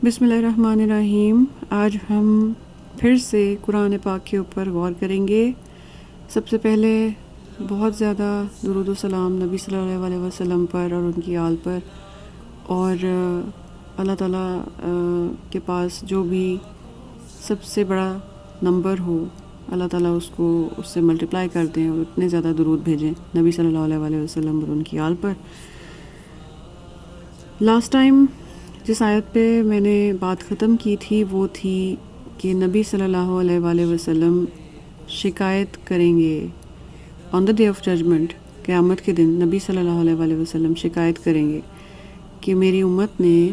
بسم اللہ الرحمن الرحیم۔ آج ہم پھر سے قرآن پاک کے اوپر غور کریں گے۔ سب سے پہلے بہت زیادہ درود و سلام نبی صلی اللہ علیہ وسلم پر اور ان کی آل پر، اور اللہ تعالیٰ کے پاس جو بھی سب سے بڑا نمبر ہو اللہ تعالیٰ اس کو اس سے ملٹیپلائی کر دیں اور اتنے زیادہ درود بھیجیں نبی صلی اللہ علیہ وسلم اور ان کی آل پر۔ لاسٹ ٹائم جس آیت پہ میں نے بات ختم کی تھی وہ تھی کہ نبی صلی اللہ علیہ وآلہ وسلم شکایت کریں گے آن دا ڈے آف ججمنٹ، قیامت کے دن نبی صلی اللہ علیہ وآلہ وسلم شکایت کریں گے کہ میری امت نے،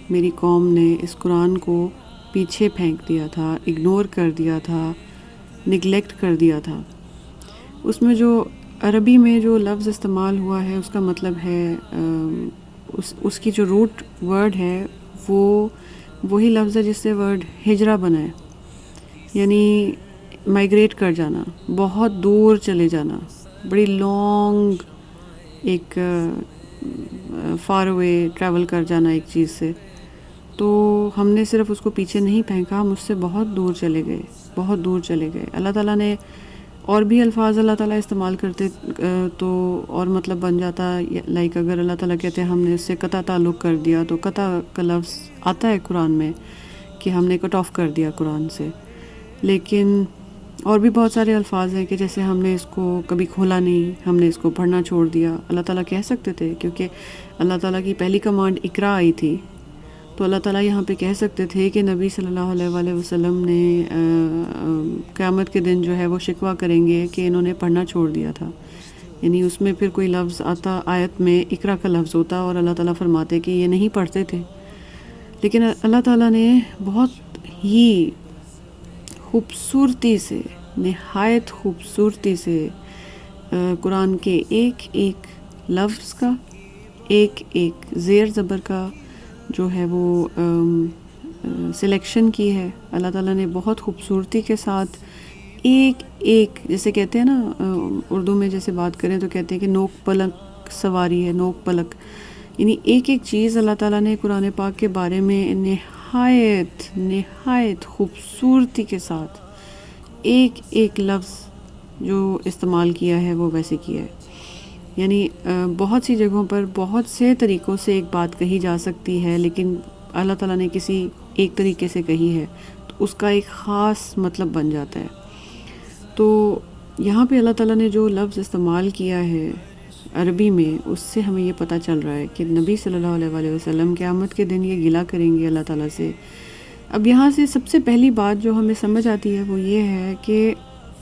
میری قوم نے اس قرآن کو پیچھے پھینک دیا تھا، اگنور کر دیا تھا، نگلیکٹ کر دیا تھا۔ اس میں جو عربی میں جو لفظ استعمال ہوا ہے اس کا مطلب ہے اس کی جو روٹ ورڈ ہے وہ وہی لفظ ہے جس سے ورڈ ہجرہ بنا ہے، یعنی مائگریٹ کر جانا، بہت دور چلے جانا، بڑی لانگ ایک فار اوے ٹریول کر جانا ایک چیز سے۔ تو ہم نے صرف اس کو پیچھے نہیں پھینکا، ہم اس سے بہت دور چلے گئے، بہت دور چلے گئے۔ اللہ تعالیٰ نے اور بھی الفاظ اللہ تعالیٰ استعمال کرتے تو اور مطلب بن جاتا، لائک اگر اللہ تعالیٰ کہتے ہیں ہم نے اس سے قطع تعلق کر دیا، تو قطع کا لفظ آتا ہے قرآن میں کہ ہم نے کٹ آف کر دیا قرآن سے۔ لیکن اور بھی بہت سارے الفاظ ہیں کہ جیسے ہم نے اس کو کبھی کھولا نہیں، ہم نے اس کو پڑھنا چھوڑ دیا۔ اللہ تعالیٰ کہہ سکتے تھے، کیونکہ اللہ تعالیٰ کی پہلی کمانڈ اقرا آئی تھی، تو اللہ تعالیٰ یہاں پہ کہہ سکتے تھے کہ نبی صلی اللہ علیہ وآلہ وسلم نے قیامت کے دن جو ہے وہ شکوہ کریں گے کہ انہوں نے پڑھنا چھوڑ دیا تھا، یعنی اس میں پھر کوئی لفظ آتا، آیت میں اقرا کا لفظ ہوتا اور اللہ تعالیٰ فرماتے کہ یہ نہیں پڑھتے تھے۔ لیکن اللہ تعالیٰ نے بہت ہی خوبصورتی سے، نہایت خوبصورتی سے قرآن کے ایک ایک لفظ کا، ایک ایک زیر زبر کا جو ہے وہ سلیکشن کی ہے۔ اللہ تعالیٰ نے بہت خوبصورتی کے ساتھ ایک ایک، جیسے کہتے ہیں نا اردو میں جیسے بات کریں تو کہتے ہیں کہ نوک پلک سواری ہے، نوک پلک، یعنی ایک ایک چیز اللہ تعالیٰ نے قرآن پاک کے بارے میں نہایت خوبصورتی کے ساتھ ایک ایک لفظ جو استعمال کیا ہے وہ ویسے کیا ہے۔ یعنی بہت سی جگہوں پر بہت سے طریقوں سے ایک بات کہی جا سکتی ہے، لیکن اللہ تعالیٰ نے کسی ایک طریقے سے کہی ہے تو اس کا ایک خاص مطلب بن جاتا ہے۔ تو یہاں پہ اللہ تعالیٰ نے جو لفظ استعمال کیا ہے عربی میں، اس سے ہمیں یہ پتہ چل رہا ہے کہ نبی صلی اللہ علیہ وآلہ وسلم قیامت کے دن یہ گلہ کریں گے اللہ تعالیٰ سے۔ اب یہاں سے سب سے پہلی بات جو ہمیں سمجھ آتی ہے وہ یہ ہے کہ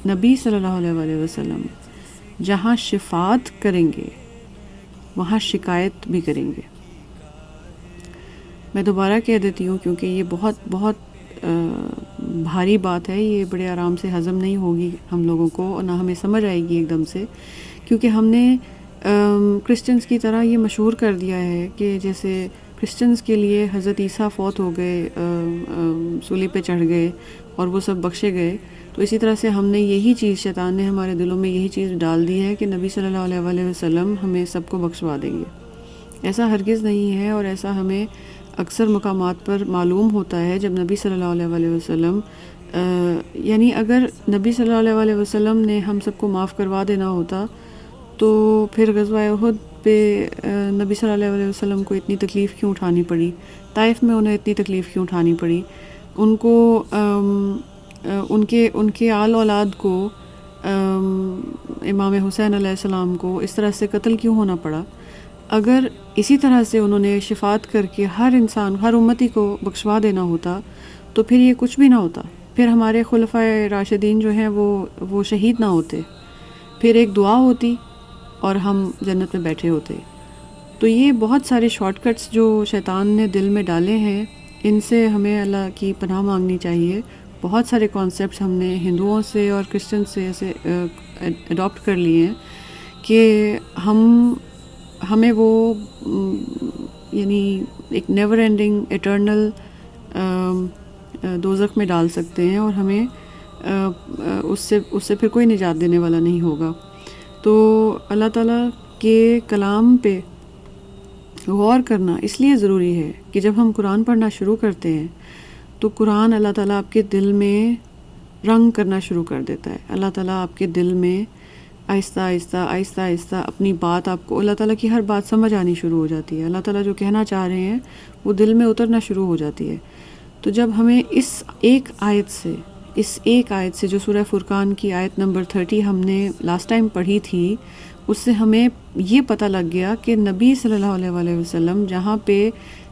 نبی صلی اللہ علیہ وآلہ وسلم جہاں شفاعت کریں گے وہاں شکایت بھی کریں گے۔ میں دوبارہ کہہ دیتی ہوں کیونکہ یہ بہت بہت بھاری بات ہے، یہ بڑے آرام سے ہضم نہیں ہوگی ہم لوگوں کو، اور نہ ہمیں سمجھ آئے گی ایک دم سے، کیونکہ ہم نے کرسچنز کی طرح یہ مشہور کر دیا ہے کہ جیسے کرسچنز کے لیے حضرت عیسیٰ فوت ہو گئے، صلیب پہ چڑھ گئے اور وہ سب بخشے گئے، تو اسی طرح سے ہم نے یہی چیز، شیطان نے ہمارے دلوں میں یہی چیز ڈال دی ہے کہ نبی صلی اللہ علیہ وآلہ وسلم ہمیں سب کو بخشوا دیں گے۔ ایسا ہرگز نہیں ہے، اور ایسا ہمیں اکثر مقامات پر معلوم ہوتا ہے جب نبی صلی اللہ علیہ وآلہ وسلم یعنی اگر نبی صلی اللہ علیہ وآلہ وسلم نے ہم سب کو معاف کروا دینا ہوتا تو پھر غزوہ احد پہ نبی صلی اللہ علیہ وسلم کو اتنی تکلیف کیوں اٹھانی پڑی، طائف میں انہیں اتنی تکلیف کیوں اٹھانی پڑی، ان کو ان کے آل اولاد کو، امام حسین علیہ السلام کو اس طرح سے قتل کیوں ہونا پڑا؟ اگر اسی طرح سے انہوں نے شفاعت کر کے ہر انسان، ہر امتی کو بخشوا دینا ہوتا تو پھر یہ کچھ بھی نہ ہوتا، پھر ہمارے خلفائے راشدین جو ہیں وہ شہید نہ ہوتے، پھر ایک دعا ہوتی اور ہم جنت میں بیٹھے ہوتے۔ تو یہ بہت سارے شارٹ کٹس جو شیطان نے دل میں ڈالے ہیں، ان سے ہمیں اللہ کی پناہ مانگنی چاہیے۔ بہت سارے کانسیپٹس ہم نے ہندوؤں سے اور کرسچن سے ایسے اڈاپٹ کر لیے ہیں کہ ہمیں وہ یعنی ایک نیور اینڈنگ ایٹرنل دوزخ میں ڈال سکتے ہیں، اور ہمیں اس سے پھر کوئی نجات دینے والا نہیں ہوگا۔ تو اللہ تعالیٰ کے کلام پہ غور کرنا اس لیے ضروری ہے کہ جب ہم قرآن پڑھنا شروع کرتے ہیں تو قرآن اللہ تعالیٰ آپ کے دل میں رنگ کرنا شروع کر دیتا ہے. اللہ تعالیٰ آپ کے دل میں آہستہ آہستہ آہستہ آہستہ اپنی بات، آپ کو اللہ تعالیٰ کی ہر بات سمجھ آنی شروع ہو جاتی ہے. اللہ تعالیٰ جو کہنا چاہ رہے ہیں وہ دل میں اترنا شروع ہو جاتی ہے. تو جب ہمیں اس ایک آیت سے جو سورہ فرقان کی آیت نمبر 30 ہم نے لاسٹ ٹائم پڑھی تھی، اس سے ہمیں یہ پتہ لگ گیا کہ نبی صلی اللہ علیہ وآلہ وسلم جہاں پہ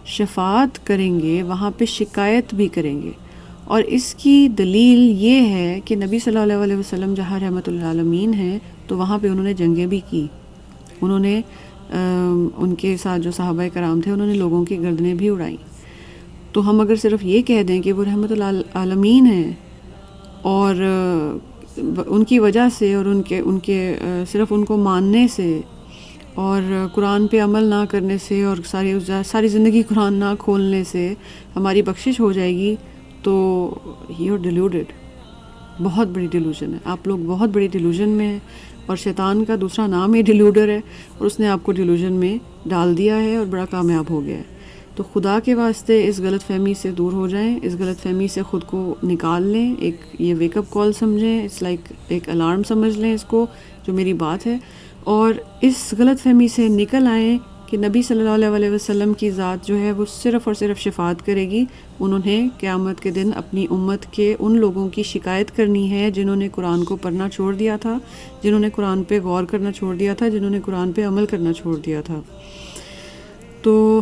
شفاعت کریں گے وہاں پہ شکایت بھی کریں گے. اور اس کی دلیل یہ ہے کہ نبی صلی اللہ علیہ وسلم جہاں رحمۃ للعالمین ہیں تو وہاں پہ انہوں نے جنگیں بھی کی. انہوں نے ان کے ساتھ جو صحابہ کرام تھے انہوں نے لوگوں کی گردنیں بھی اڑائیں. تو ہم اگر صرف یہ کہہ دیں کہ وہ رحمۃ للعالمین ہیں اور ان کی وجہ سے اور ان کے صرف ان کو ماننے سے اور قرآن پہ عمل نہ کرنے سے اور ساری زندگی قرآن نہ کھولنے سے ہماری بخشش ہو جائے گی، تو یو آر ڈیلیوڈیڈ. بہت بڑی ڈیلوژن ہے. آپ لوگ بہت بڑی ڈیلوژن میں ہیں، اور شیطان کا دوسرا نام ہی ڈیلیوڈر ہے، اور اس نے آپ کو ڈیلوژن میں ڈال دیا ہے اور بڑا کامیاب ہو گیا ہے. تو خدا کے واسطے اس غلط فہمی سے دور ہو جائیں، اس غلط فہمی سے خود کو نکال لیں. ایک یہ ویک اپ کال سمجھیں، اٹس لائک ایک الارم سمجھ لیں اس کو، جو میری بات ہے، اور اس غلط فہمی سے نکل آئیں کہ نبی صلی اللہ علیہ وسلم کی ذات جو ہے وہ صرف اور صرف شفاعت کرے گی. انہوں نے قیامت کے دن اپنی امت کے ان لوگوں کی شکایت کرنی ہے جنہوں نے قرآن کو پڑھنا چھوڑ دیا تھا، جنہوں نے قرآن پہ غور کرنا چھوڑ دیا تھا، جنہوں نے قرآن پہ عمل کرنا چھوڑ دیا تھا. تو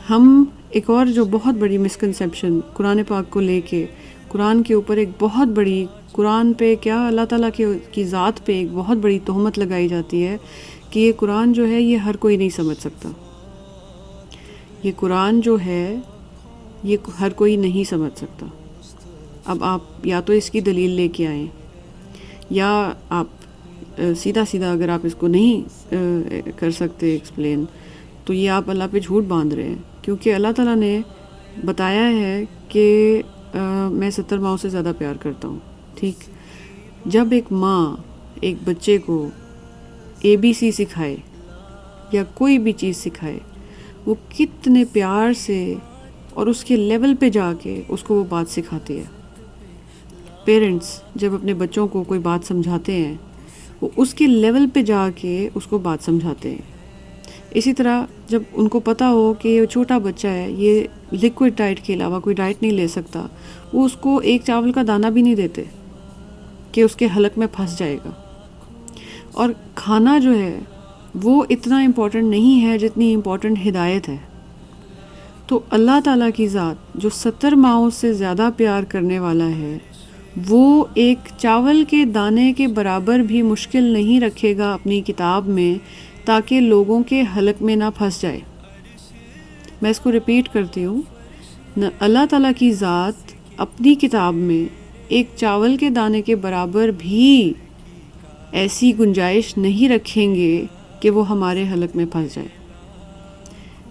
ہم ایک اور جو بہت بڑی مسکنسیپشن قرآن پاک کو لے کے، قرآن کے اوپر ایک بہت بڑی، قرآن پہ کیا اللہ تعالیٰ کی ذات پہ ایک بہت بڑی تہمت لگائی جاتی ہے کہ یہ قرآن جو ہے یہ ہر کوئی نہیں سمجھ سکتا. یہ قرآن جو ہے یہ ہر کوئی نہیں سمجھ سکتا. اب آپ یا تو اس کی دلیل لے کے آئیں، یا آپ سیدھا اگر آپ اس کو نہیں کر سکتے ایکسپلین، تو یہ آپ اللہ پہ جھوٹ باندھ رہے ہیں. کیونکہ اللہ تعالیٰ نے بتایا ہے کہ میں 70 ماؤں سے زیادہ پیار کرتا ہوں. ٹھیک، جب ایک ماں ایک بچے کو ABC سکھائے یا کوئی بھی چیز سکھائے، وہ کتنے پیار سے اور اس کے لیول پہ جا کے اس کو وہ بات سکھاتی ہے. پیرنٹس جب اپنے بچوں کو کوئی بات سمجھاتے ہیں، وہ اس کے لیول پہ جا کے اس کو بات سمجھاتے ہیں. اسی طرح جب ان کو پتہ ہو کہ یہ چھوٹا بچہ ہے، یہ لیکوڈ ڈائٹ کے علاوہ کوئی ڈائٹ نہیں لے سکتا، وہ اس کو ایک چاول کا دانہ بھی نہیں دیتے کہ اس کے حلق میں پھنس جائے گا. اور کھانا جو ہے وہ اتنا امپورٹنٹ نہیں ہے جتنی امپورٹنٹ ہدایت ہے. تو اللہ تعالیٰ کی ذات جو 70 ماؤں سے زیادہ پیار کرنے والا ہے، وہ ایک چاول کے دانے کے برابر بھی مشکل نہیں رکھے گا اپنی کتاب میں تاکہ لوگوں کے حلق میں نہ پھنس جائے. میں اس کو ریپیٹ کرتی ہوں، اللہ تعالیٰ کی ذات اپنی کتاب میں ایک چاول کے دانے کے برابر بھی ایسی گنجائش نہیں رکھیں گے کہ وہ ہمارے حلق میں پھنس جائے.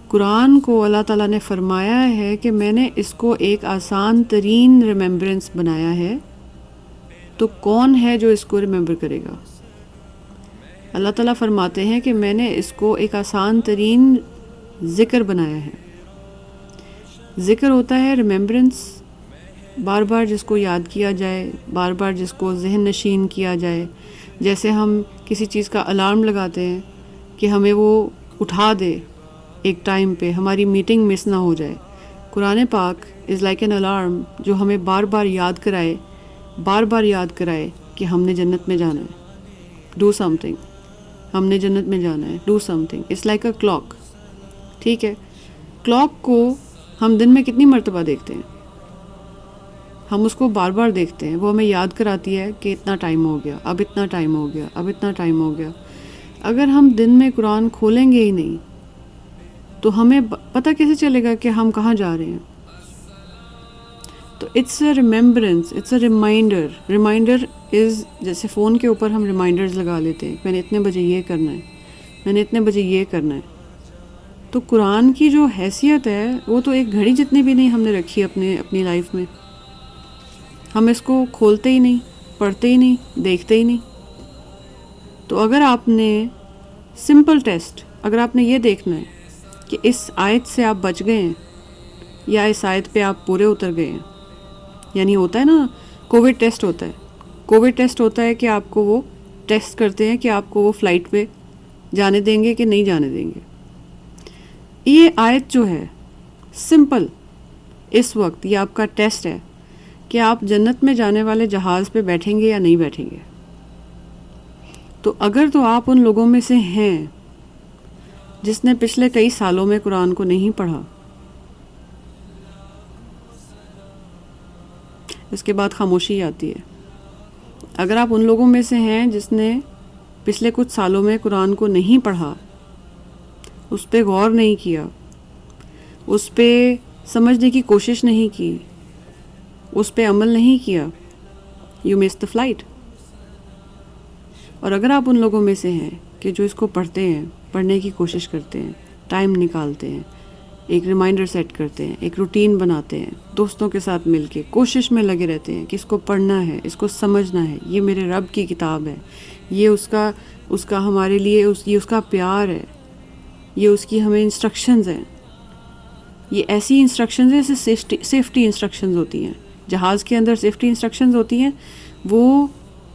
قرآن کو اللہ تعالیٰ نے فرمایا ہے کہ میں نے اس کو ایک آسان ترین ریممبرنس بنایا ہے. تو کون ہے جو اس کو ریممبر کرے گا؟ اللہ تعالیٰ فرماتے ہیں کہ میں نے اس کو ایک آسان ترین ذکر بنایا ہے. ذکر ہوتا ہے ریممبرنس، بار بار جس کو یاد کیا جائے، بار بار جس کو ذہن نشین کیا جائے. جیسے ہم کسی چیز کا الارم لگاتے ہیں کہ ہمیں وہ اٹھا دے ایک ٹائم پہ، ہماری میٹنگ مس نہ ہو جائے. قرآن پاک از لائک این الارم جو ہمیں بار بار یاد کرائے کہ ہم نے جنت میں جانا ہے، ڈو سم تھنگ. ہم نے جنت میں جانا ہے، do something. It's like a clock. ٹھیک ہے، کلاک کو ہم دن میں کتنی مرتبہ دیکھتے ہیں؟ ہم اس کو بار بار دیکھتے ہیں. وہ ہمیں یاد کراتی ہے کہ اتنا ٹائم ہو گیا، اب اتنا ٹائم ہو گیا، اب اتنا ٹائم ہو گیا. اگر ہم دن میں قرآن کھولیں گے ہی نہیں تو ہمیں پتہ کیسے چلے گا کہ ہم کہاں جا رہے ہیں؟ تو it's a remembrance, it's a reminder. Reminder is جیسے فون کے اوپر ہم ریمائنڈرز لگا لیتے ہیں، میں نے اتنے بجے یہ کرنا ہے، میں نے اتنے بجے یہ کرنا ہے. تو قرآن کی جو حیثیت ہے وہ تو ایک گھڑی جتنی بھی نہیں ہم نے رکھی اپنی لائف میں. ہم اس کو کھولتے ہی نہیں، پڑھتے ہی نہیں، دیکھتے ہی نہیں. تو اگر آپ نے سمپل ٹیسٹ، اگر آپ نے یہ دیکھنا ہے کہ اس آیت سے آپ بچ گئے ہیں یا اس آیت پہ آپ پورے اتر گئے ہیں. یعنی ہوتا ہے نا کووڈ ٹیسٹ ہوتا ہے. کووڈ ٹیسٹ ہوتا ہے کہ آپ کو وہ ٹیسٹ کرتے ہیں کہ آپ کو وہ فلائٹ پہ جانے دیں گے کہ نہیں جانے دیں گے. یہ آیت جو ہے سمپل اس وقت یہ آپ کا ٹیسٹ ہے کہ آپ جنت میں جانے والے جہاز پہ بیٹھیں گے یا نہیں بیٹھیں گے. تو اگر تو آپ ان لوگوں میں سے ہیں جس نے پچھلے کئی سالوں میں قرآن کو نہیں پڑھا، اس کے بعد خاموشی آتی ہے. اگر آپ ان لوگوں میں سے ہیں جس نے پچھلے کچھ سالوں میں قرآن کو نہیں پڑھا، اس پہ غور نہیں کیا، اس پہ سمجھنے کی کوشش نہیں کی، اس پہ عمل نہیں کیا، یو مس دا فلائٹ. اور اگر آپ ان لوگوں میں سے ہیں کہ جو اس کو پڑھتے ہیں، پڑھنے کی کوشش کرتے ہیں، ٹائم نکالتے ہیں، ایک ریمائنڈر سیٹ کرتے ہیں، ایک روٹین بناتے ہیں، دوستوں کے ساتھ مل کے کوشش میں لگے رہتے ہیں کہ اس کو پڑھنا ہے، اس کو سمجھنا ہے، یہ میرے رب کی کتاب ہے، یہ اس کا ہمارے لیے یہ اس کا پیار ہے، یہ اس کی ہمیں انسٹرکشنز ہیں. یہ ایسی انسٹرکشنز ہیں جیسے سیفٹی انسٹرکشنز ہوتی ہیں. جہاز کے اندر سیفٹی انسٹرکشنز ہوتی ہیں، وہ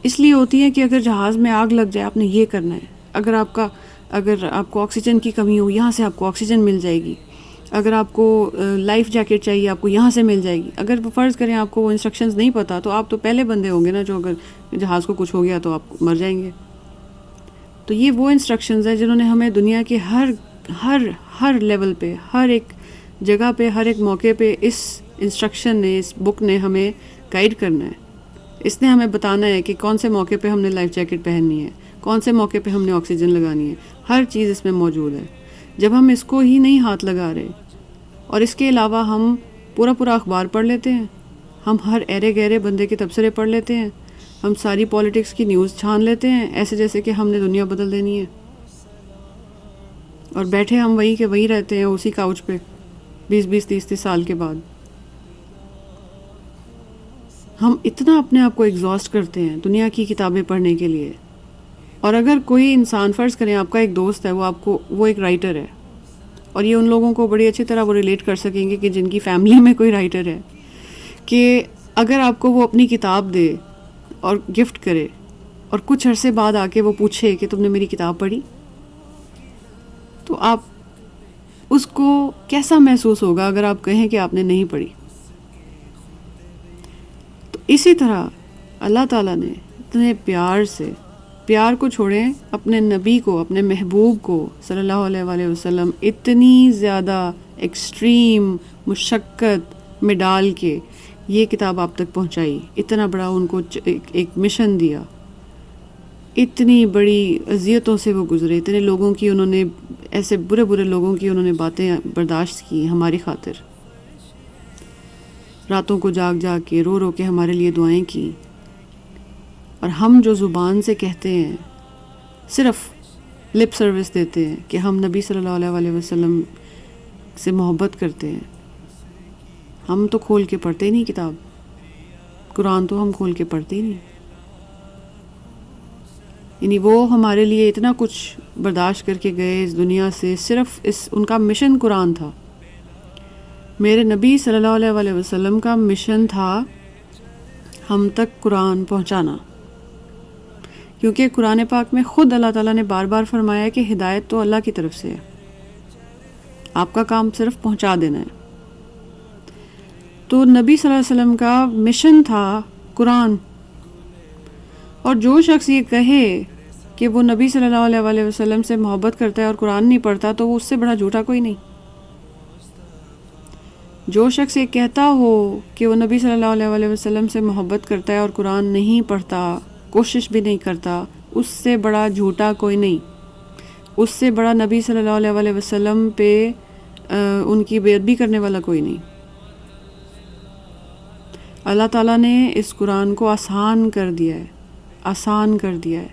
اس لیے ہوتی ہیں کہ اگر جہاز میں آگ لگ جائے آپ نے یہ کرنا ہے. اگر آپ کو آکسیجن کی کمی ہو یہاں سے آپ کو آکسیجن مل جائے گی. اگر آپ کو لائف جیکٹ چاہیے آپ کو یہاں سے مل جائے گی. اگر فرض کریں آپ کو وہ انسٹرکشنز نہیں پتہ تو آپ تو پہلے بندے ہوں گے نا جو اگر جہاز کو کچھ ہو گیا تو آپ مر جائیں گے. تو یہ وہ انسٹرکشنز ہیں جنہوں نے ہمیں دنیا کے ہر لیول پہ، ہر ایک جگہ پہ، ہر ایک موقع پہ اس انسٹرکشن نے، اس بک نے ہمیں گائیڈ کرنا ہے. اس نے ہمیں بتانا ہے کہ کون سے موقع پہ ہم نے لائف جیکٹ پہننی ہے، کون سے موقع پہ ہم نے آکسیجن لگانی ہے. ہر چیز اس میں موجود ہے. جب ہم اس کو ہی نہیں ہاتھ لگا رہے اور اس کے علاوہ ہم پورا اخبار پڑھ لیتے ہیں، ہم ہر ایرے گہرے بندے کے تبصرے پڑھ لیتے ہیں، ہم ساری پولیٹکس کی نیوز چھان لیتے ہیں ایسے جیسے کہ ہم نے دنیا بدل دینی ہے، اور بیٹھے ہم وہی کے وہی رہتے ہیں اسی کاؤچ پہ 20-30 سال کے بعد. ہم اتنا اپنے آپ کو ایگزاسٹ کرتے ہیں دنیا کی کتابیں پڑھنے کے لیے. اور اگر کوئی انسان فرض کریں آپ کا ایک دوست ہے، وہ ایک رائٹر ہے، اور یہ ان لوگوں کو بڑی اچھی طرح وہ ریلیٹ کر سکیں گے کہ جن کی فیملی میں کوئی رائٹر ہے، کہ اگر آپ کو وہ اپنی کتاب دے اور گفٹ کرے اور کچھ عرصے بعد آ کے وہ پوچھے کہ تم نے میری کتاب پڑھی، تو آپ اس کو کیسا محسوس ہوگا اگر آپ کہیں کہ آپ نے نہیں پڑھی. تو اسی طرح اللہ تعالیٰ نے اتنے پیار کو چھوڑیں اپنے نبی کو، اپنے محبوب کو صلی اللہ علیہ وآلہ وسلم اتنی زیادہ ایکسٹریم مشقت میں ڈال کے یہ کتاب آپ تک پہنچائی. اتنا بڑا ان کو ایک مشن دیا، اتنی بڑی اذیتوں سے وہ گزرے، اتنے لوگوں کی انہوں نے، ایسے برے لوگوں کی انہوں نے باتیں برداشت کی ہماری خاطر. راتوں کو جاگ کے رو کے ہمارے لیے دعائیں کی. اور ہم جو زبان سے کہتے ہیں، صرف لپ سروس دیتے ہیں کہ ہم نبی صلی اللہ علیہ وآلہ وسلم سے محبت کرتے ہیں، ہم تو کھول کے پڑھتے ہی نہیں کتاب. قرآن تو ہم کھول کے پڑھتے ہی نہیں. یعنی وہ ہمارے لیے اتنا کچھ برداشت کر کے گئے اس دنیا سے، صرف ان کا مشن قرآن تھا. میرے نبی صلی اللہ علیہ وآلہ وسلم کا مشن تھا ہم تک قرآن پہنچانا. کیونکہ قرآن پاک میں خود اللہ تعالیٰ نے بار بار فرمایا ہے کہ ہدایت تو اللہ کی طرف سے ہے، آپ کا کام صرف پہنچا دینا ہے. تو نبی صلی اللہ علیہ وسلم کا مشن تھا قرآن. اور جو شخص یہ کہے کہ وہ نبی صلی اللہ علیہ وآلہ وسلم سے محبت کرتا ہے اور قرآن نہیں پڑھتا تو وہ اس سے بڑا جھوٹا کوئی نہیں. جو شخص یہ کہتا ہو کہ وہ نبی صلی اللہ علیہ وآلہ وسلم سے محبت کرتا ہے اور قرآن نہیں پڑھتا، کوشش بھی نہیں کرتا، اس سے بڑا جھوٹا کوئی نہیں. اس سے بڑا نبی صلی اللہ علیہ وآلہ وسلم پہ ان کی بے ادبی کرنے والا کوئی نہیں. اللہ تعالیٰ نے اس قرآن کو آسان کر دیا ہے.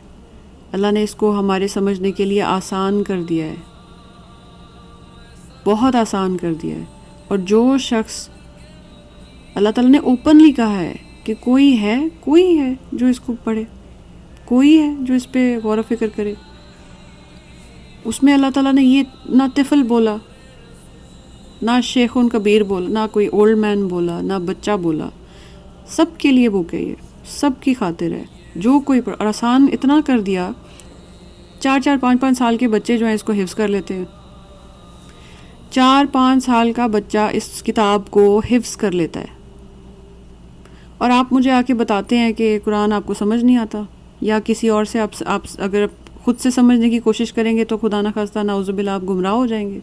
اللہ نے اس کو ہمارے سمجھنے کے لیے آسان کر دیا ہے، بہت آسان کر دیا ہے. اور جو شخص، اللہ تعالیٰ نے اوپنلی کہا ہے کہ کوئی ہے جو اس کو پڑھے، کوئی ہے جو اس پہ غور و فکر کرے. اس میں اللہ تعالیٰ نے یہ نہ طفل بولا، نہ شیخ کبیر بولا، نہ کوئی اولڈ مین بولا، نہ بچہ بولا. سب کے لیے بک ہے، یہ سب کی خاطر ہے. جو کوئی اور آسان اتنا کر دیا، 4-5 سال کے بچے جو ہیں اس کو حفظ کر لیتے ہیں. 4-5 سال کا بچہ اس کتاب کو حفظ کر لیتا ہے، اور آپ مجھے آ کے بتاتے ہیں کہ قرآن آپ کو سمجھ نہیں آتا، یا کسی اور سے آپ اگر خود سے سمجھنے کی کوشش کریں گے تو خدا نہ خواستہ نعوذ باللہ آپ گمراہ ہو جائیں گے.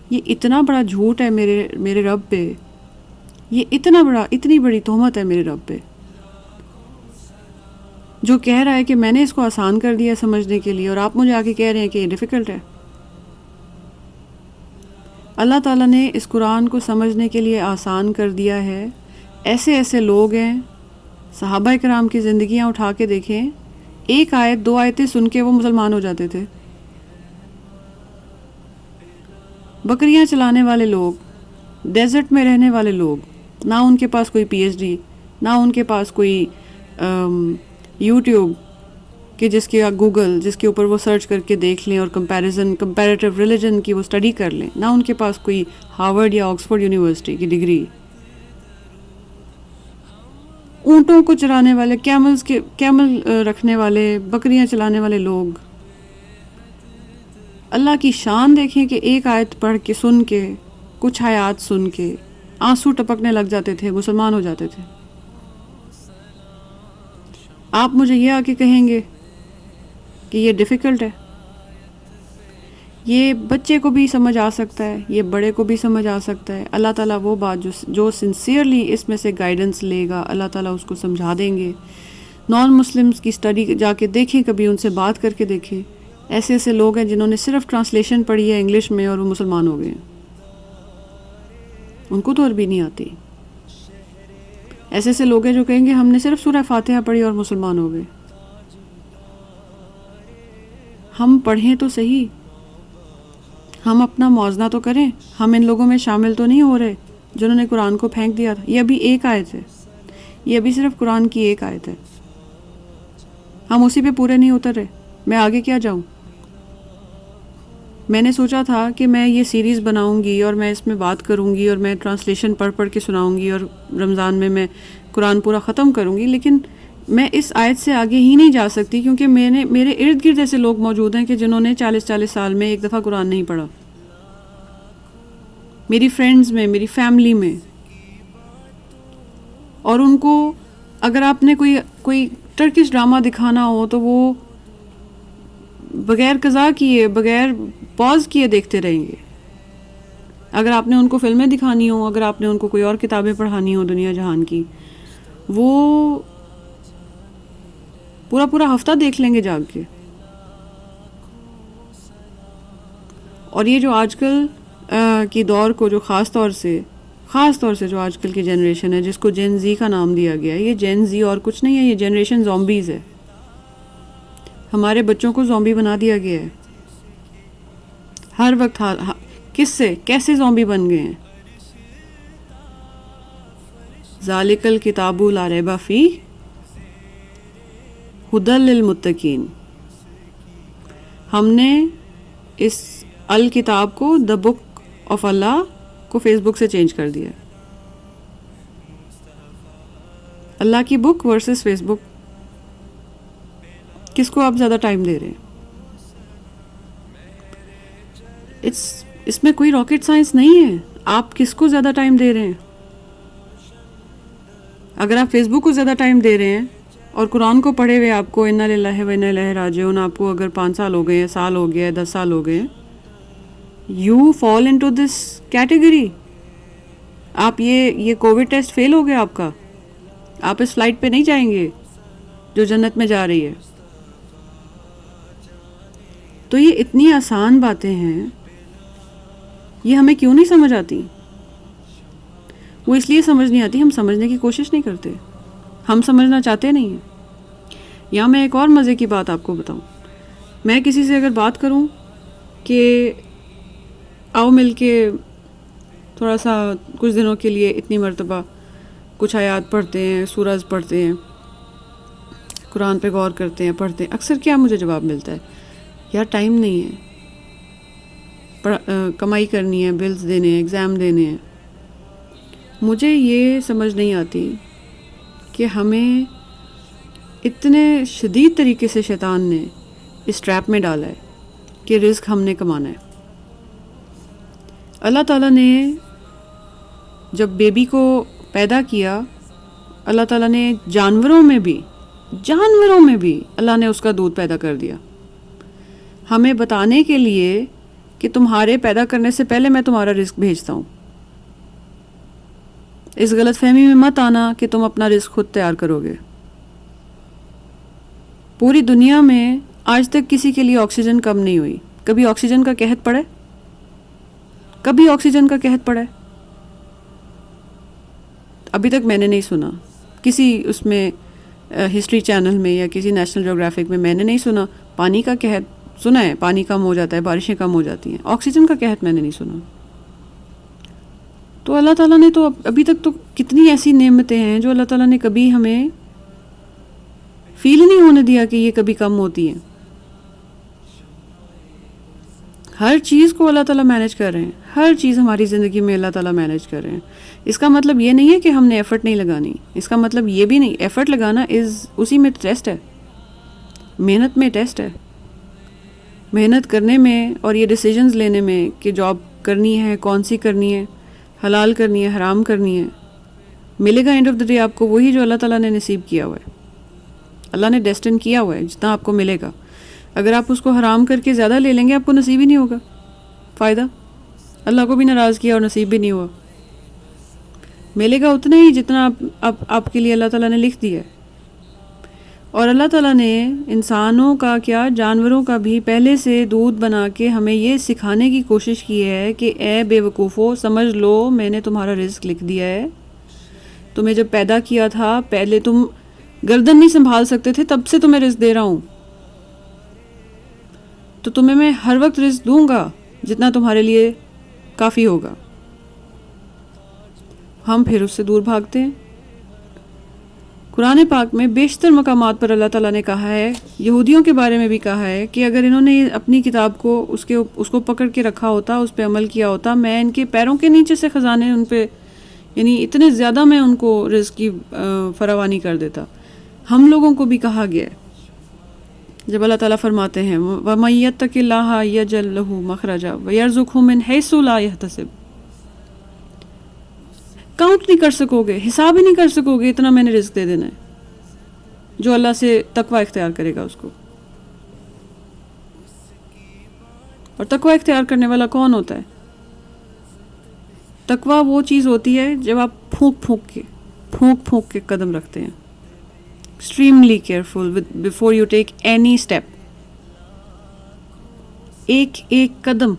یہ اتنا بڑا جھوٹ ہے میرے رب پہ، یہ اتنی بڑی تہمت ہے میرے رب پہ، جو کہہ رہا ہے کہ میں نے اس کو آسان کر دیا سمجھنے کے لیے، اور آپ مجھے آ کے کہہ رہے ہیں کہ یہ ڈیفیکلٹ ہے. اللہ تعالیٰ نے اس قرآن کو سمجھنے کے لیے آسان کر دیا ہے. ایسے لوگ ہیں، صحابہ کرام کی زندگیاں اٹھا کے دیکھیں، 1 آیت 2 آیتیں سن کے وہ مسلمان ہو جاتے تھے. بکریاں چلانے والے لوگ، ڈیزرٹ میں رہنے والے لوگ، نہ ان کے پاس کوئی پی ایچ ڈی، نہ ان کے پاس کوئی یوٹیوب کہ جس کے گوگل جس کے اوپر وہ سرچ کر کے دیکھ لیں اور کمپیریٹیو ریلیجن کی وہ اسٹڈی کر لیں، نہ ان کے پاس کوئی ہارورڈ یا آکسفورڈ یونیورسٹی کی ڈگری. اونٹوں کو چرانے والے، کیمل رکھنے والے، بکریاں چلانے والے لوگ، اللہ کی شان دیکھیں کہ 1 آیت پڑھ کے سن کے، کچھ آیات سن کے آنسو ٹپکنے لگ جاتے تھے، مسلمان ہو جاتے تھے. آپ مجھے یہ آ کے کہیں گے کہ یہ ڈیفیکلٹ ہے. یہ بچے کو بھی سمجھ آ سکتا ہے، یہ بڑے کو بھی سمجھ آ سکتا ہے. اللہ تعالیٰ وہ بات جو سنسیئرلی اس میں سے گائیڈنس لے گا، اللہ تعالیٰ اس کو سمجھا دیں گے. نان مسلمز کی اسٹڈی جا کے دیکھیں، کبھی ان سے بات کر کے دیکھیں. ایسے لوگ ہیں جنہوں نے صرف ٹرانسلیشن پڑھی ہے انگلش میں اور وہ مسلمان ہو گئے ہیں، ان کو تو عربی نہیں آتی. ایسے لوگ ہیں جو کہیں گے ہم نے صرف سورہ فاتحہ پڑھی اور مسلمان ہو گئے. ہم پڑھیں تو صحیح، ہم اپنا موازنہ تو کریں. ہم ان لوگوں میں شامل تو نہیں ہو رہے جنہوں نے قرآن کو پھینک دیا تھا. یہ ابھی 1 آیت ہے، یہ ابھی صرف قرآن کی 1 آیت ہے. ہم اسی پہ پورے نہیں اتر رہے. میں آگے کیا جاؤں؟ میں نے سوچا تھا کہ میں یہ سیریز بناؤں گی اور میں اس میں بات کروں گی اور میں ٹرانسلیشن پڑھ کے سناؤں گی، اور رمضان میں قرآن پورا ختم کروں گی. لیکن میں اس آیت سے آگے ہی نہیں جا سکتی، کیونکہ میرے ارد گرد ایسے لوگ موجود ہیں کہ جنہوں نے 40 سال میں 1 دفعہ قرآن نہیں پڑھا. میری فرینڈز میں، میری فیملی میں. اور ان کو اگر آپ نے کوئی ٹرکش ڈرامہ دکھانا ہو تو وہ بغیر قضا کیے، بغیر پاز کیے دیکھتے رہیں گے. اگر آپ نے ان کو فلمیں دکھانی ہو، اگر آپ نے ان کو کوئی اور کتابیں پڑھانی ہو دنیا جہان کی، وہ پورا ہفتہ دیکھ لیں گے جاگ کے. اور یہ جو آج کل کی دور کو جو خاص طور سے جو آج کل کی جنریشن ہے، جس کو جین زی کا نام دیا گیا ہے، یہ جین زی اور کچھ نہیں ہے، یہ جنریشن زومبیز ہے. ہمارے بچوں کو زومبی بنا دیا گیا ہے. ہر وقت کیسے زومبی بن گئے ہیں. ذالک الکتاب لا ریب فیہ ھدی للمتقین. ہم نے اس الکتاب کو، دا بک آف اللہ کو فیس بک سے چینج کر دیا. اللہ کی بک ورسز فیس بک، کس کو آپ زیادہ ٹائم دے رہے ہیں؟ اس میں کوئی راکٹ سائنس نہیں ہے. آپ کس کو زیادہ ٹائم دے رہے ہیں؟ اگر آپ فیس بک کو زیادہ ٹائم دے رہے ہیں اور قرآن کو پڑھے ہوئے آپ کو انا للہ و انا الیہ راجعون، آپ کو اگر 5 سال ہو گئے ہیں، سال ہو گیا ہے، 10 سال ہو گئے ہیں، you fall into this category. آپ یہ کووڈ ٹیسٹ فیل ہو گیا آپ کا، آپ اس فلائٹ پہ نہیں جائیں گے جو جنت میں جا رہی ہے. تو یہ اتنی آسان باتیں ہیں، یہ ہمیں کیوں نہیں سمجھ آتی؟ وہ اس لیے سمجھ نہیں آتی، ہم سمجھنے کی کوشش نہیں کرتے، ہم سمجھنا چاہتے نہیں ہیں. یا میں ایک اور مزے کی بات آپ کو بتاؤں. میں کسی سے اگر بات کروں کہ آؤ مل کے تھوڑا سا کچھ دنوں کے لیے اتنی مرتبہ کچھ آیات پڑھتے ہیں، سورز پڑھتے ہیں، قرآن پہ غور کرتے ہیں، پڑھتے ہیں، اکثر کیا مجھے جواب ملتا ہے؟ یار ٹائم نہیں ہے. کمائی کرنی ہے، بلز دینے ہیں، ایگزام دینے ہیں. مجھے یہ سمجھ نہیں آتی کہ ہمیں اتنے شدید طریقے سے شیطان نے اس ٹریپ میں ڈالا ہے کہ رزق ہم نے کمانا ہے. اللہ تعالیٰ نے جب بیبی کو پیدا کیا، اللہ تعالیٰ نے جانوروں میں بھی اللہ نے اس کا دودھ پیدا کر دیا، ہمیں بتانے کے لیے کہ تمہارے پیدا کرنے سے پہلے میں تمہارا رزق بھیجتا ہوں. اس غلط فہمی میں مت آنا کہ تم اپنا رزق خود تیار کرو گے. پوری دنیا میں آج تک کسی کے لیے آکسیجن کم نہیں ہوئی. کبھی آکسیجن کا قحط پڑے؟ کبھی آکسیجن کا قحط پڑا ہے؟ ابھی تک میں نے نہیں سنا. کسی اس میں ہسٹری چینل میں یا کسی نیشنل جیوگرافک میں نے نہیں سنا. پانی کا قحط سنا ہے، پانی کم ہو جاتا ہے، بارشیں کم ہو جاتی ہیں. آکسیجن کا قحط میں نے نہیں سنا. تو اللہ تعالیٰ نے تو ابھی تک تو کتنی ایسی نعمتیں ہیں جو اللہ تعالیٰ نے کبھی ہمیں فیل نہیں ہونے دیا کہ یہ کبھی کم ہوتی ہیں. ہر چیز کو اللہ تعالیٰ مینیج کر رہے ہیں. ہر چیز ہماری زندگی میں اللہ تعالیٰ مینیج کر رہے ہیں. اس کا مطلب یہ نہیں ہے کہ ہم نے ایفرٹ نہیں لگانی. اس کا مطلب یہ بھی نہیں، ایفرٹ لگانا اسی میں ٹیسٹ ہے، محنت میں ٹیسٹ ہے. محنت کرنے میں اور یہ ڈیسیجنز لینے میں کہ جاب کرنی ہے، کون سی کرنی ہے، حلال کرنی ہے، حرام کرنی ہے. ملے گا اینڈ آف دا ڈے آپ کو وہی جو اللہ تعالیٰ نے نصیب کیا ہوا ہے. اللہ نے ڈیسٹن کیا ہوا ہے جتنا آپ کو ملے گا. اگر آپ اس کو حرام کر کے زیادہ لے لیں گے آپ کو نصیب ہی نہیں ہوگا. فائدہ اللہ کو بھی ناراض کیا اور نصیب بھی نہیں ہوا. ملے گا اتنا ہی جتنا آپ کے لیے اللہ تعالیٰ نے لکھ دیا ہے. اور اللہ تعالیٰ نے انسانوں کا کیا، جانوروں کا بھی پہلے سے دودھ بنا کے ہمیں یہ سکھانے کی کوشش کی ہے کہ اے بے وقوفو، سمجھ لو میں نے تمہارا رزق لکھ دیا ہے. تمہیں جب پیدا کیا تھا پہلے تم گردن نہیں سنبھال سکتے تھے، تب سے تمہیں رزق دے رہا ہوں. تو تمہیں میں ہر وقت رزق دوں گا جتنا تمہارے لیے کافی ہوگا. ہم پھر اس سے دور بھاگتے ہیں. قرآن پاک میں بیشتر مقامات پر اللہ تعالیٰ نے کہا ہے، یہودیوں کے بارے میں بھی کہا ہے کہ اگر انہوں نے اپنی کتاب کو اس کو پکڑ کے رکھا ہوتا، اس پہ عمل کیا ہوتا، میں ان کے پیروں کے نیچے سے خزانے ان پہ، یعنی اتنے زیادہ میں ان کو رزق کی فراوانی کر دیتا. ہم لوگوں کو بھی کہا گیا ہے جب اللہ تعالیٰ فرماتے ہیں وَمَن يَتَّقِ اللَّهَ يَجْعَل لَّهُ مَخْرَجًا وَيَرْزُقْهُ مِنْ حَيْثُ لَا يَحْتَسِبُ. کاؤنٹ نہیں کر سکو گے، حساب ہی نہیں کر سکو گے، اتنا میں نے رزق دے دینا ہے. جو اللہ سے تقوی اختیار کرے گا اس کو. اور تقوی اختیار کرنے والا کون ہوتا ہے؟ تقوی وہ چیز ہوتی ہے جب آپ پھونک پھونک کے قدم رکھتے ہیں. Extremely careful before you take any step. ایک قدم.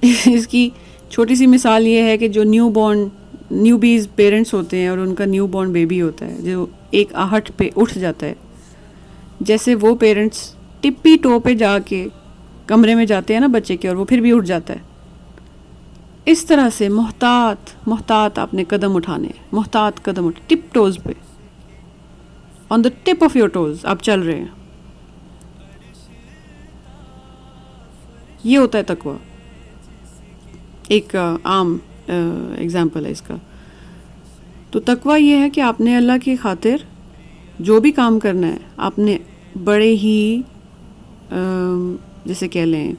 اس کی چھوٹی سی مثال یہ ہے کہ جو نیو بیز پیرنٹس ہوتے ہیں اور ان کا نیو بورن بیبی ہوتا ہے جو ایک آہٹ پہ اٹھ جاتا ہے، جیسے وہ پیرنٹس ٹپی ٹو پہ جا کے کمرے میں جاتے ہیں نا بچے کے اور وہ پھر بھی اٹھ جاتا ہے، اس طرح سے محتاط آپ نے قدم اٹھانے، محتاط قدم ٹپ ٹوز پہ، آن دا ٹپ آف یور ٹوز آپ چل رہے ہیں. یہ ہوتا ہے تقویٰ. ایک عام ایگزامپل ہے اس کا. تو تقویٰ یہ ہے کہ آپ نے اللہ کی خاطر جو بھی کام کرنا ہے آپ نے بڑے ہی جیسے کہہ لیں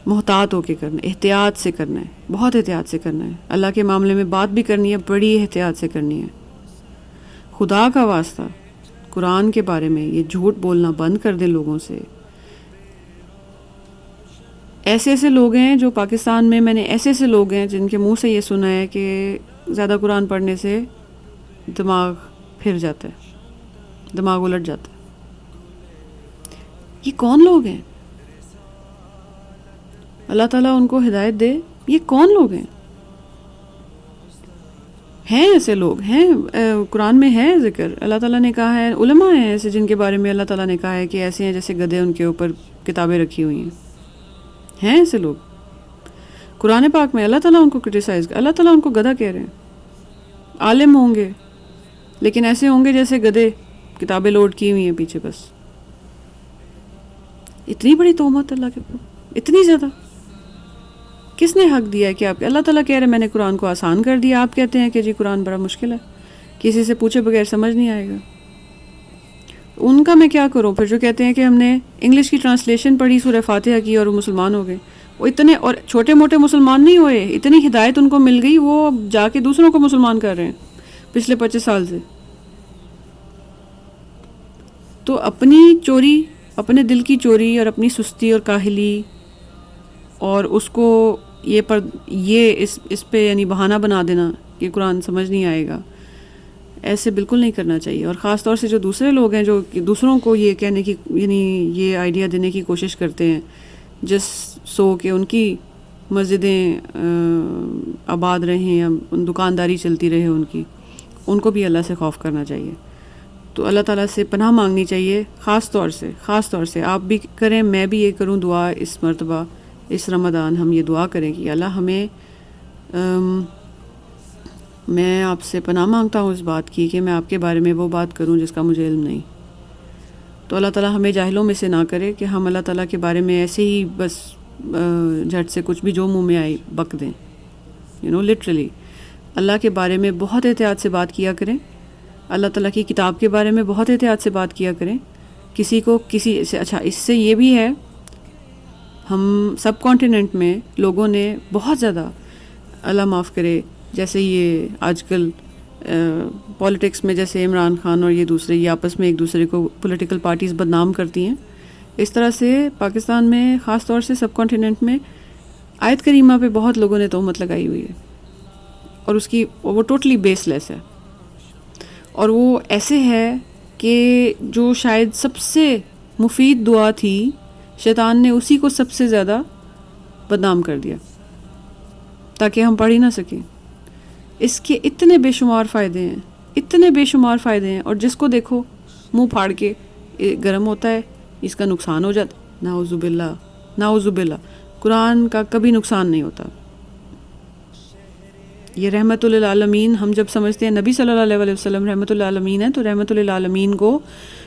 محتاط ہو کے کرنا ہے، احتیاط سے کرنا ہے، بہت احتیاط سے کرنا ہے. اللہ کے معاملے میں بات بھی کرنی ہے، بڑی احتیاط سے کرنی ہے. خدا کا واسطہ قرآن کے بارے میں یہ جھوٹ بولنا بند کر دیں لوگوں سے. ایسے لوگ ہیں جو پاکستان میں نے ایسے لوگ ہیں جن کے منہ سے یہ سنا ہے کہ زیادہ قرآن پڑھنے سے دماغ پھر جاتا ہے، دماغ الٹ جاتا ہے. یہ کون لوگ ہیں؟ اللہ تعالیٰ ان کو ہدایت دے. یہ کون لوگ ہیں ایسے لوگ ہیں. قرآن میں ہے ذکر، اللہ تعالیٰ نے کہا ہے، علماء ہیں ایسے جن کے بارے میں اللہ تعالیٰ نے کہا ہے کہ ایسے ہیں جیسے گدھے ان کے اوپر کتابیں رکھی ہوئی ہیں ایسے لوگ. قرآن پاک میں اللہ تعالیٰ ان کو کرٹیسائز، اللہ تعالیٰ ان کو گدھا کہہ رہے ہیں. عالم ہوں گے لیکن ایسے ہوں گے جیسے گدھے، کتابیں لوڈ کی ہوئی ہیں پیچھے بس. اتنی بڑی تہمت اللہ کے اوپر، اتنی زیادہ. کس نے حق دیا ہے کہ آپ اللہ تعالیٰ کہہ رہے ہیں میں نے قرآن کو آسان کر دیا، آپ کہتے ہیں کہ جی قرآن بڑا مشکل ہے، کسی سے پوچھے بغیر سمجھ نہیں آئے گا. ان کا میں کیا کروں پھر جو کہتے ہیں کہ ہم نے انگلش کی ٹرانسلیشن پڑھی سورہ فاتحہ کی اور وہ مسلمان ہو گئے. وہ اتنے اور چھوٹے موٹے مسلمان نہیں ہوئے، اتنی ہدایت ان کو مل گئی، وہ جا کے دوسروں کو مسلمان کر رہے ہیں پچھلے 25 سال سے. تو اپنی چوری، اپنے دل کی چوری اور اپنی سستی اور کاہلی اور اس کو یہ اس پہ یعنی بہانہ بنا دینا کہ قرآن سمجھ نہیں آئے گا، ایسے بالکل نہیں کرنا چاہیے. اور خاص طور سے جو دوسرے لوگ ہیں جو دوسروں کو یہ کہنے کی یعنی یہ آئیڈیا دینے کی کوشش کرتے ہیں جس سو کہ ان کی مسجدیں آباد رہیں یا دکانداری چلتی رہے ان کو بھی اللہ سے خوف کرنا چاہیے. تو اللہ تعالیٰ سے پناہ مانگنی چاہیے. خاص طور سے آپ بھی کریں، میں بھی یہ کروں دعا اس مرتبہ اس رمضان ہم یہ دعا کریں کہ اللہ ہمیں میں آپ سے پناہ مانگتا ہوں اس بات کی کہ میں آپ کے بارے میں وہ بات کروں جس کا مجھے علم نہیں. تو اللہ تعالیٰ ہمیں جاہلوں میں سے نہ کرے کہ ہم اللہ تعالیٰ کے بارے میں ایسے ہی بس جھٹ سے کچھ بھی جو منہ میں آئی بک دیں. لٹرلی اللہ کے بارے میں بہت احتیاط سے بات کیا کریں. اللہ تعالیٰ کی کتاب کے بارے میں بہت احتیاط سے بات کیا کریں. کسی سے اچھا اس سے یہ بھی ہے ہم سب کانٹیننٹ میں لوگوں نے بہت زیادہ اللہ معاف کرے جیسے یہ آج کل پولیٹکس میں جیسے عمران خان اور یہ دوسرے یہ آپس میں ایک دوسرے کو پولیٹیکل پارٹیز بدنام کرتی ہیں، اس طرح سے پاکستان میں خاص طور سے سب کانٹیننٹ میں آیت کریمہ پہ بہت لوگوں نے تہمت لگائی ہوئی ہے اور وہ ٹوٹلی بیس لیس ہے. اور وہ ایسے ہے کہ جو شاید سب سے مفید دعا تھی شیطان نے اسی کو سب سے زیادہ بدنام کر دیا تاکہ ہم پڑھ ہی نہ سکیں. اس کے اتنے بے شمار فائدے ہیں اور جس کو دیکھو منہ پھاڑ کے گرم ہوتا ہے، اس کا نقصان ہو جاتا. نعوذ باللہ قرآن کا کبھی نقصان نہیں ہوتا. یہ رحمت للعالمین ہم جب سمجھتے ہیں نبی صلی اللہ علیہ وسلم رحمت للعالمین ہے، تو رحمت للعالمین کو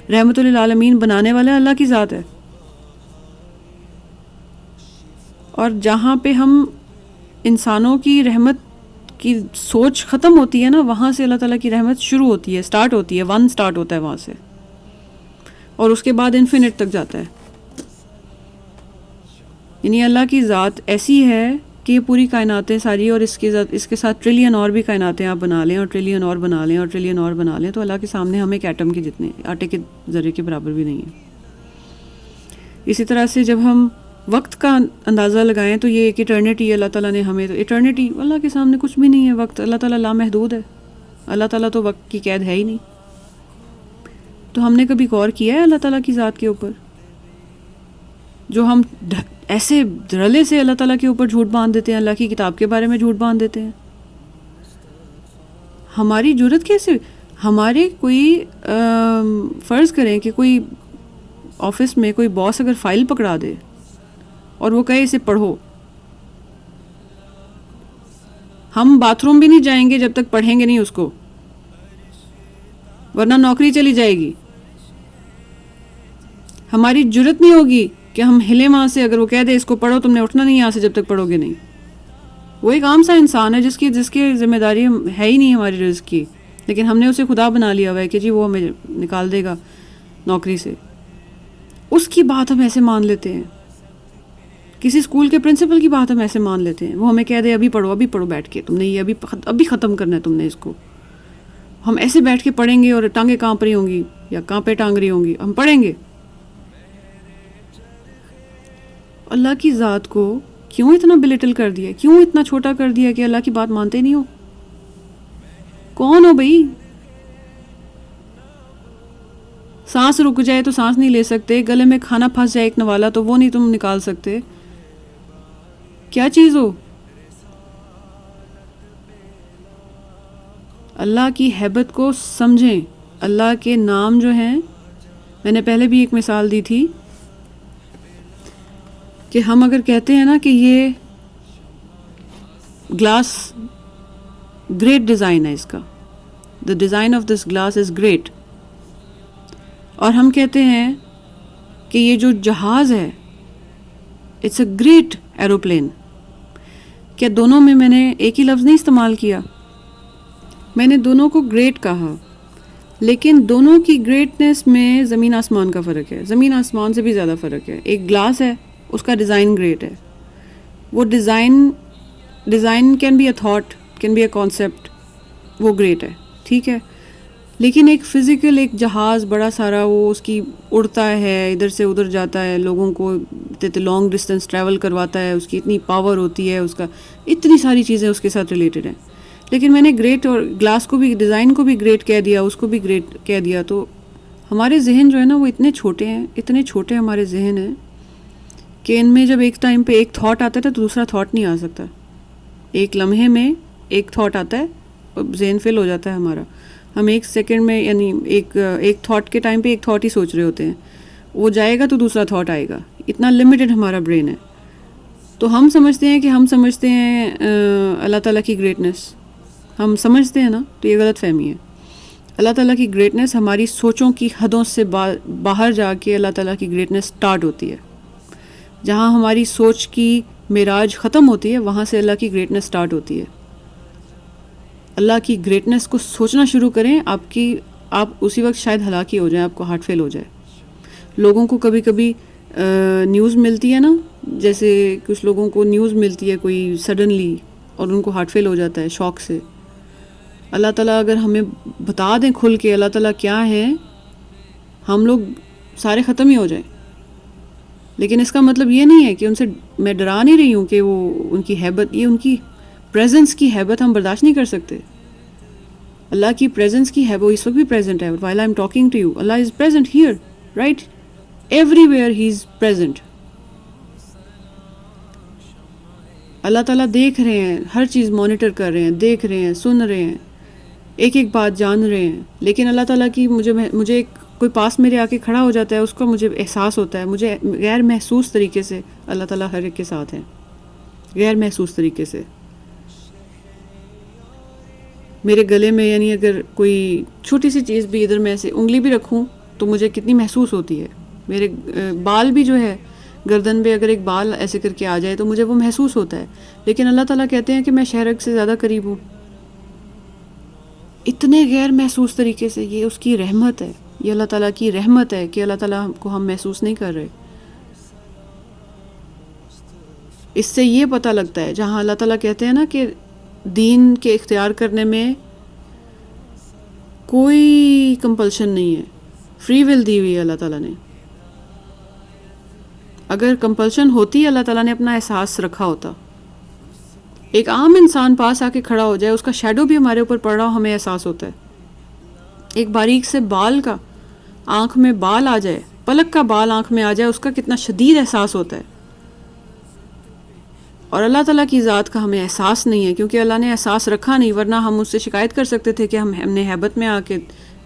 رحمت للعالمین بنانے والا اللہ کی ذات ہے. اور جہاں پہ ہم انسانوں کی رحمت کی سوچ ختم ہوتی ہے نا، وہاں سے اللہ تعالیٰ کی رحمت شروع ہوتی ہے، سٹارٹ ہوتی ہے، ون سٹارٹ ہوتا ہے وہاں سے اور اس کے بعد انفینٹ تک جاتا ہے. یعنی اللہ کی ذات ایسی ہے کہ یہ پوری کائناتیں ساری اور اس کے ساتھ ٹریلین اور بھی کائناتیں آپ بنا لیں اور ٹریلین اور بنا لیں اور ٹریلین اور بنا لیں، تو اللہ کے سامنے ہم ایک ایٹم کے جتنے آٹے کے ذرے کے برابر بھی نہیں ہیں. اسی طرح سے جب ہم وقت کا اندازہ لگائیں تو یہ ایک ایٹرنیٹی اللہ تعالیٰ نے ہمیں، تو ایٹرنیٹی اللہ کے سامنے کچھ بھی نہیں ہے. وقت اللہ تعالیٰ لامحدود ہے، اللہ تعالیٰ تو وقت کی قید ہے ہی نہیں. تو ہم نے کبھی غور کیا ہے اللہ تعالیٰ کی ذات کے اوپر؟ جو ہم ایسے رلے سے اللہ تعالیٰ کے اوپر جھوٹ باندھ دیتے ہیں، اللہ کی کتاب کے بارے میں جھوٹ باندھ دیتے ہیں. ہماری جرت کیسے؟ ہمارے کوئی فرض کریں کہ کوئی آفس میں کوئی باس اگر فائل پکڑا دے اور وہ کہے اسے پڑھو، ہم باتھ روم بھی نہیں جائیں گے جب تک پڑھیں گے نہیں اس کو، ورنہ نوکری چلی جائے گی. ہماری جرت نہیں ہوگی کہ ہم ہلے وہاں سے، اگر وہ کہہ دے اس کو پڑھو تم نے اٹھنا نہیں یہاں سے جب تک پڑھو گے نہیں. وہ ایک عام سا انسان ہے جس کی ذمہ داری ہے ہی نہیں ہماری رزق کی، لیکن ہم نے اسے خدا بنا لیا ہوا ہے کہ جی وہ ہمیں نکال دے گا نوکری سے. اس کی بات ہم ایسے مان لیتے ہیں، کسی اسکول کے پرنسپل کی بات ہم ایسے مان لیتے ہیں، وہ ہمیں کہہ دے ابھی پڑھو بیٹھ کے، تم نے یہ ابھی ختم کرنا ہے تم نے اس کو. ہم ایسے بیٹھ کے پڑھیں گے اور ٹانگیں کانپ رہی ہوں گی یا کانپے ٹانگ رہی ہوں گی، ہم پڑھیں گے. اللہ کی ذات کو کیوں اتنا بلیٹل کر دیا، کیوں اتنا چھوٹا کر دیا کہ اللہ کی بات مانتے نہیں ہو؟ کون ہو بھائی؟ سانس رک جائے تو سانس نہیں لے سکتے، گلے میں کھانا پھنس جائے ایک نوالا تو وہ نہیں تم نکال سکتے. کیا چیز ہو؟ اللہ کی ہیبت کو سمجھیں. اللہ کے نام جو ہیں، میں نے پہلے بھی ایک مثال دی تھی کہ ہم اگر کہتے ہیں نا کہ یہ گلاس گریٹ ڈیزائن ہے، اس کا the design of this glass is great, اور ہم کہتے ہیں کہ یہ جو جہاز ہے اٹس اے گریٹ ایروپلین، کیا دونوں میں نے ایک ہی لفظ نہیں استعمال کیا؟ میں نے دونوں کو گریٹ کہا، لیکن دونوں کی گریٹنس میں زمین آسمان کا فرق ہے، زمین آسمان سے بھی زیادہ فرق ہے. ایک گلاس ہے، اس کا ڈیزائن گریٹ ہے، وہ design can be a thought, can be a concept, وہ گریٹ ہے، ٹھیک ہے. لیکن ایک فزیکل ایک جہاز بڑا سارا، وہ اس کی اڑتا ہے، ادھر سے ادھر جاتا ہے، لوگوں کو لانگ ڈسٹینس ٹریول کرواتا ہے، اس کی اتنی پاور ہوتی ہے، اس کا اتنی ساری چیزیں اس کے ساتھ ریلیٹڈ ہیں. لیکن میں نے گریٹ اور گلاس کو بھی، ڈیزائن کو بھی گریٹ کہہ دیا، اس کو بھی گریٹ کہہ دیا. تو ہمارے ذہن جو ہے نا وہ اتنے چھوٹے ہمارے ذہن ہیں کہ ان میں جب ایک ٹائم پہ ایک تھاٹ آتا ہے تو دوسرا تھاٹ نہیں آ سکتا. ایک لمحے میں ایک تھاٹ آتا ہے، ذہن فل ہو جاتا ہے ہمارا. ہم ایک سیکنڈ میں، یعنی ایک تھاٹ کے ٹائم پہ ایک تھاٹ ہی سوچ رہے ہوتے ہیں، وہ جائے گا تو دوسرا تھاٹ آئے گا. اتنا لمیٹڈ ہمارا برین ہے. تو ہم سمجھتے ہیں اللہ تعالیٰ کی گریٹنس، ہم سمجھتے ہیں نا، تو یہ غلط فہمی ہے. اللہ تعالیٰ کی گریٹنس ہماری سوچوں کی حدوں سے باہر جا کے اللہ تعالیٰ کی گریٹنس سٹارٹ ہوتی ہے. جہاں ہماری سوچ کی معراج ختم ہوتی ہے، وہاں سے اللہ کی گریٹنس سٹارٹ ہوتی ہے. اللہ کی گریٹنس کو سوچنا شروع کریں، آپ اسی وقت شاید ہلاک ہی ہو جائیں، آپ کو ہارٹ فیل ہو جائے. لوگوں کو کبھی کبھی نیوز ملتی ہے نا، جیسے کچھ لوگوں کو نیوز ملتی ہے کوئی سڈنلی، اور ان کو ہارٹ فیل ہو جاتا ہے شوق سے. اللہ تعالیٰ اگر ہمیں بتا دیں کھل کے اللہ تعالیٰ کیا ہے، ہم لوگ سارے ختم ہی ہو جائیں. لیکن اس کا مطلب یہ نہیں ہے کہ ان سے میں ڈرا نہیں رہی ہوں کہ وہ ان کی ہیبت، یہ ان کی پریزنس کی ہیبت ہم برداشت نہیں کر سکتے. اللہ کی پریزنس کی ہے، وہ اس وقت بھی پریزنٹ ہے. while I'm talking to you, Allah is present here, right? Everywhere he is present. اللہ تعالیٰ دیکھ رہے ہیں، ہر چیز مانیٹر کر رہے ہیں، دیکھ رہے ہیں، سن رہے ہیں، ایک ایک بات جان رہے ہیں. لیکن اللہ تعالیٰ کی مجھے کوئی پاس میرے آ کے کھڑا ہو جاتا ہے، اس کا مجھے احساس ہوتا ہے، مجھے غیر محسوس طریقے سے اللہ تعالیٰ ہر ایک کے ساتھ ہے، غیر محسوس طریقے سے. میرے گلے میں، یعنی اگر کوئی چھوٹی سی چیز بھی، ادھر میں ایسے انگلی بھی رکھوں تو مجھے کتنی محسوس ہوتی ہے. میرے بال بھی جو ہے، گردن پہ اگر ایک بال ایسے کر کے آ جائے تو مجھے وہ محسوس ہوتا ہے. لیکن اللہ تعالیٰ کہتے ہیں کہ میں شہرک سے زیادہ قریب ہوں، اتنے غیر محسوس طریقے سے. یہ اس کی رحمت ہے، یہ اللہ تعالیٰ کی رحمت ہے کہ اللہ تعالیٰ کو ہم محسوس نہیں کر رہے. اس سے یہ پتہ لگتا ہے، جہاں اللہ تعالیٰ کہتے ہیں نا کہ دین کے اختیار کرنے میں کوئی کمپلشن نہیں ہے، فری ول دی ہوئی ہے اللہ تعالیٰ نے. اگر کمپلشن ہوتی اللہ تعالیٰ نے اپنا احساس رکھا ہوتا. ایک عام انسان پاس آ کے کھڑا ہو جائے، اس کا شیڈو بھی ہمارے اوپر پڑ رہا ہو، ہمیں احساس ہوتا ہے. ایک باریک سے بال کا، آنکھ میں بال آ جائے، پلک کا بال آنکھ میں آ جائے، اس کا کتنا شدید احساس ہوتا ہے. اور اللہ تعالیٰ کی ذات کا ہمیں احساس نہیں ہے، کیونکہ اللہ نے احساس رکھا نہیں، ورنہ ہم اس سے شکایت کر سکتے تھے کہ ہم نے ہیبت میں آ کے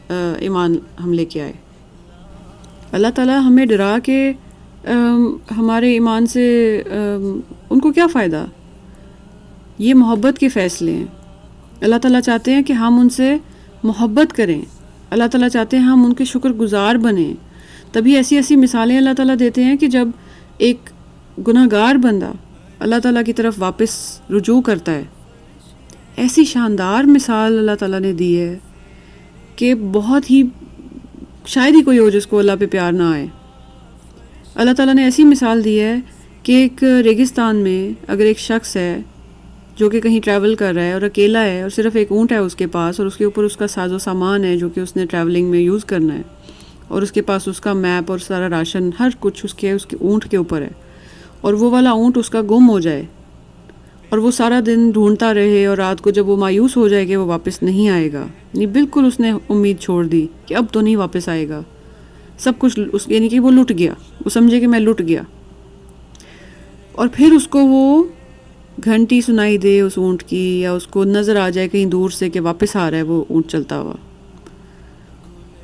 ایمان ہم لے کے آئے. اللہ تعالیٰ ہمیں ڈرا کے ہمارے ایمان سے ان کو کیا فائدہ؟ یہ محبت کے فیصلے ہیں. اللہ تعالیٰ چاہتے ہیں کہ ہم ان سے محبت کریں، اللہ تعالیٰ چاہتے ہیں ہم ان کے شکر گزار بنیں. تبھی ایسی ایسی مثالیں اللہ تعالیٰ دیتے ہیں کہ جب ایک گناہ گار بندہ اللہ تعالیٰ کی طرف واپس رجوع کرتا ہے، ایسی شاندار مثال اللہ تعالیٰ نے دی ہے کہ بہت ہی شاید ہی کوئی ہو جس کو اللہ پہ پیار نہ آئے. اللہ تعالیٰ نے ایسی مثال دی ہے کہ ایک ریگستان میں اگر ایک شخص ہے جو کہ کہیں ٹریول کر رہا ہے اور اکیلا ہے، اور صرف ایک اونٹ ہے اس کے پاس، اور اس کے اوپر اس کا ساز و سامان ہے جو کہ اس نے ٹریولنگ میں یوز کرنا ہے، اور اس کے پاس اس کا میپ اور سارا راشن، ہر کچھ اس کے اونٹ کے اوپر ہے، اور وہ والا اونٹ اس کا گم ہو جائے اور وہ سارا دن ڈھونڈتا رہے، اور رات کو جب وہ مایوس ہو جائے کہ وہ واپس نہیں آئے گا، یعنی بالکل اس نے امید چھوڑ دی کہ اب تو نہیں واپس آئے گا، سب کچھ یعنی کہ وہ لٹ گیا، وہ سمجھے کہ میں لٹ گیا. اور پھر اس کو وہ گھنٹی سنائی دے اس اونٹ کی، یا اس کو نظر آ جائے کہیں دور سے کہ واپس آ رہا ہے وہ اونٹ چلتا ہوا،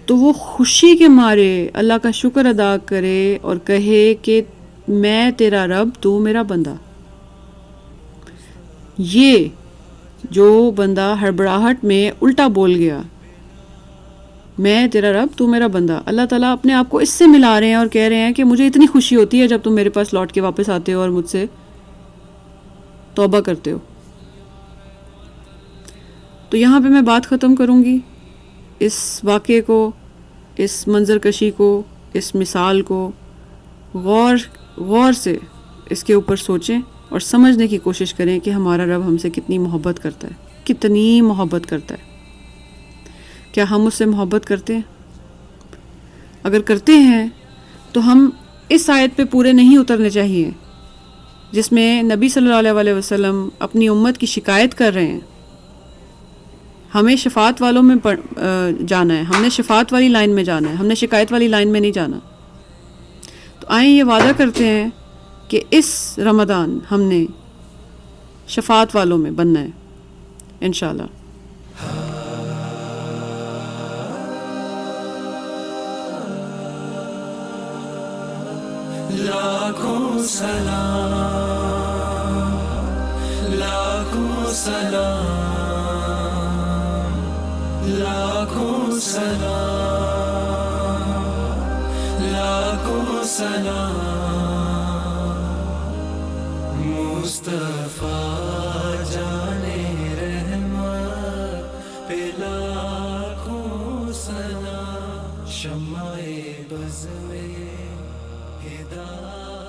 تو وہ خوشی کے مارے اللہ کا شکر ادا کرے اور کہے کہ میں تیرا رب، تو میرا بندہ. یہ جو بندہ ہڑبڑاہٹ میں الٹا بول گیا، میں تیرا رب تو میرا بندہ، اللہ تعالیٰ اپنے آپ کو اس سے ملا رہے ہیں اور کہہ رہے ہیں کہ مجھے اتنی خوشی ہوتی ہے جب تم میرے پاس لوٹ کے واپس آتے ہو اور مجھ سے توبہ کرتے ہو. تو یہاں پہ میں بات ختم کروں گی. اس واقعے کو، اس منظر کشی کو، اس مثال کو غور سے اس کے اوپر سوچیں اور سمجھنے کی کوشش کریں کہ ہمارا رب ہم سے کتنی محبت کرتا ہے، کتنی محبت کرتا ہے. کیا ہم اس سے محبت کرتے ہیں؟ اگر کرتے ہیں تو ہم اس آیت پہ پورے نہیں اترنے چاہیے جس میں نبی صلی اللہ علیہ وسلم اپنی امت کی شکایت کر رہے ہیں. ہمیں شفاعت والوں میں جانا ہے، ہم نے شفاعت والی لائن میں جانا ہے، ہم نے شکایت والی لائن میں نہیں جانا. تو آئیں یہ وعدہ کرتے ہیں کہ اس رمضان ہم نے شفاعت والوں میں بننا ہے انشاءاللہ. لاکھوں سلام، لاکھوں سلام، لاکھوں سلام، لاکھوں سلام. مصطفیٰ جانے رحمت پہ لاکھوں سلام. شمع بز میں ہدایت